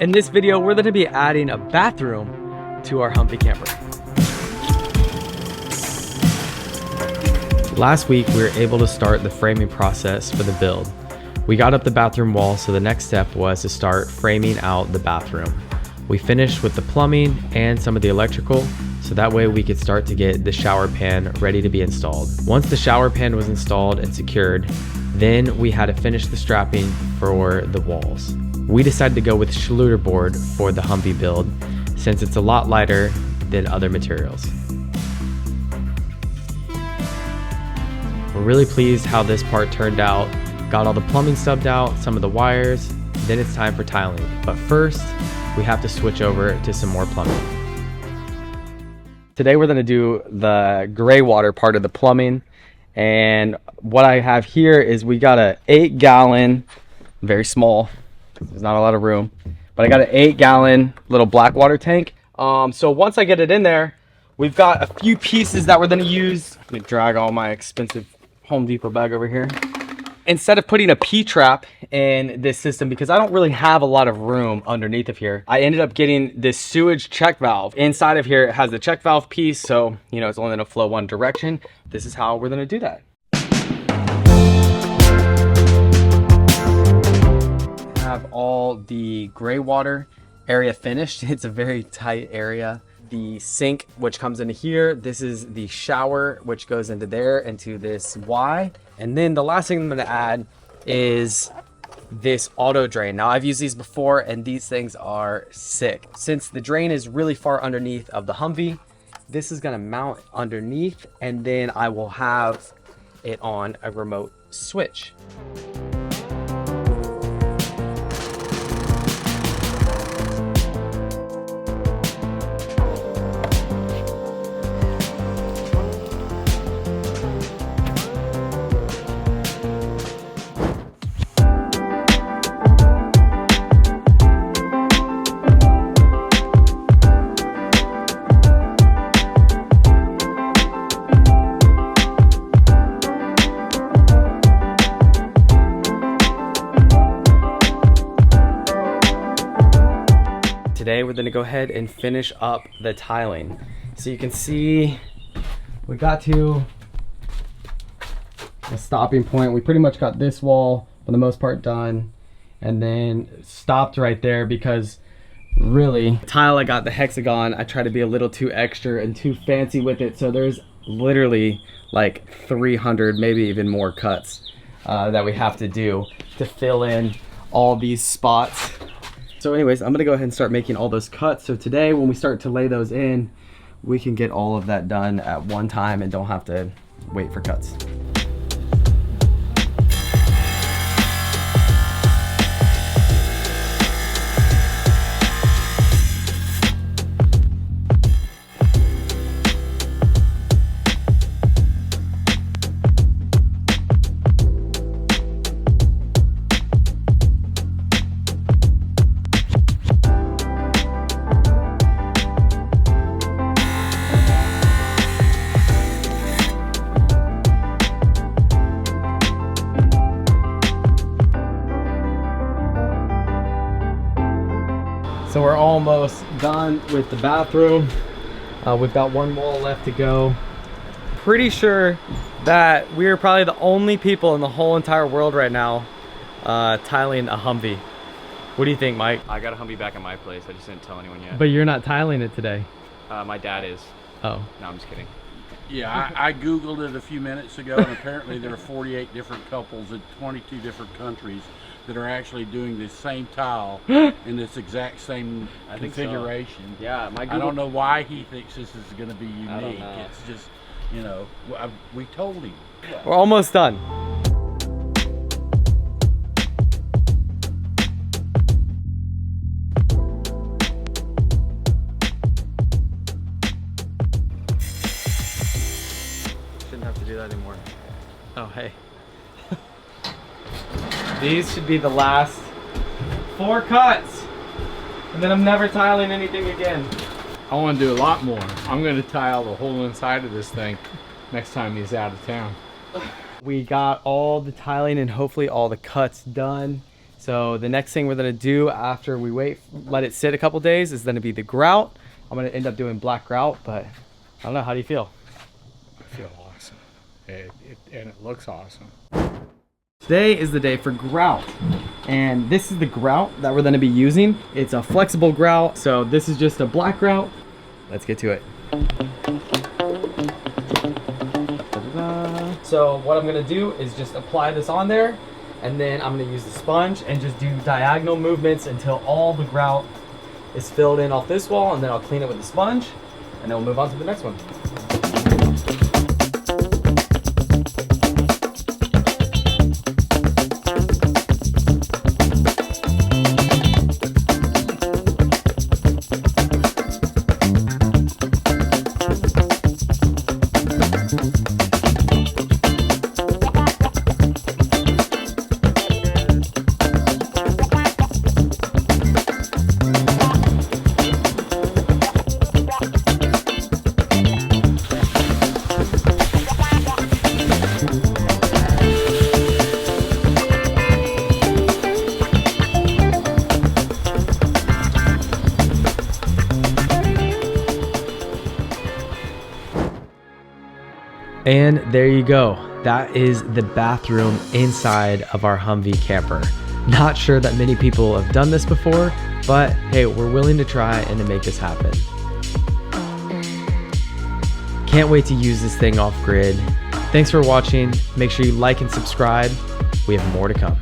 In this video, we're going to be adding a bathroom to our Humvee camper. Last week, we were able to start the framing process for the build. We got up the bathroom wall, so the next step was to start framing out the bathroom. We finished with the plumbing and some of the electrical, so that way we could start to get the shower pan ready to be installed. Once the shower pan was installed and secured, then we had to finish the strapping for the walls. We decided to go with Schluter board for the Humvee build since it's a lot lighter than other materials. We're really pleased how this part turned out. Got all the plumbing subbed out, some of the wires, then it's time for tiling. But first, we have to switch over to some more plumbing. Today we're gonna do the gray water part of the plumbing. And what I have here is we got a 8-gallon, very small, there's not a lot of room, but I got an 8-gallon little black water tank. So once I get it in there, we've got a few pieces that we're gonna use. Let me drag all my expensive Home Depot bag over here. Instead of putting a P-trap in this system, because I don't really have a lot of room underneath of here, I ended up getting this sewage check valve. Inside of here, it has the check valve piece, so you know it's only gonna flow one direction. This is how we're gonna do that. Have all the gray water area finished. It's a very tight area. The sink, which comes into here, this is the shower, which goes into there, into this Y. And then the last thing I'm gonna add is this auto drain. Now I've used these before and these things are sick. Since the drain is really far underneath of the Humvee, this is gonna mount underneath and then I will have it on a remote switch. Today we're gonna go ahead and finish up the tiling. So you can see we got to a stopping point. We pretty much got this wall for the most part done and then stopped right there because really tile, I got the hexagon. I tried to be a little too extra and too fancy with it. So there's literally like 300, maybe even more cuts that we have to do to fill in all these spots. So anyways, I'm gonna go ahead and start making all those cuts. So today when we start to lay those in, we can get all of that done at one time and don't have to wait for cuts. So we're almost done with the bathroom. We've got one wall left to go. Pretty sure that we're probably the only people in the whole entire world right now tiling a Humvee. What do you think, Mike? I got a Humvee back at my place. I just didn't tell anyone yet. But you're not tiling it today. My dad is. Oh. No, I'm just kidding. Yeah, I Googled it a few minutes ago, and apparently there are 48 different couples in 22 different countries that are actually doing this same tile in this exact same configuration. So. Yeah, I don't know why he thinks this is going to be unique. It's just, you know, we told him. We're almost done. Shouldn't have to do that anymore. Oh, hey. These should be the last 4 cuts. And then I'm never tiling anything again. I want to do a lot more. I'm going to tile the whole inside of this thing next time he's out of town. We got all the tiling and hopefully all the cuts done. So the next thing we're gonna do after we let it sit a couple days is gonna be the grout. I'm gonna end up doing black grout, but I don't know, how do you feel? I feel awesome. And it looks awesome. Today is the day for grout, and this is the grout that we're going to be using. It's a flexible grout, so this is just a black grout. Let's get to it. So what I'm going to do is just apply this on there, and then I'm going to use the sponge and just do diagonal movements until all the grout is filled in off this wall, and then I'll clean it with the sponge, and then we'll move on to the next one. And there you go. That is the bathroom inside of our Humvee camper. Not sure that many people have done this before, but hey, we're willing to try and to make this happen. Can't wait to use this thing off grid. Thanks for watching. Make sure you like and subscribe. We have more to come.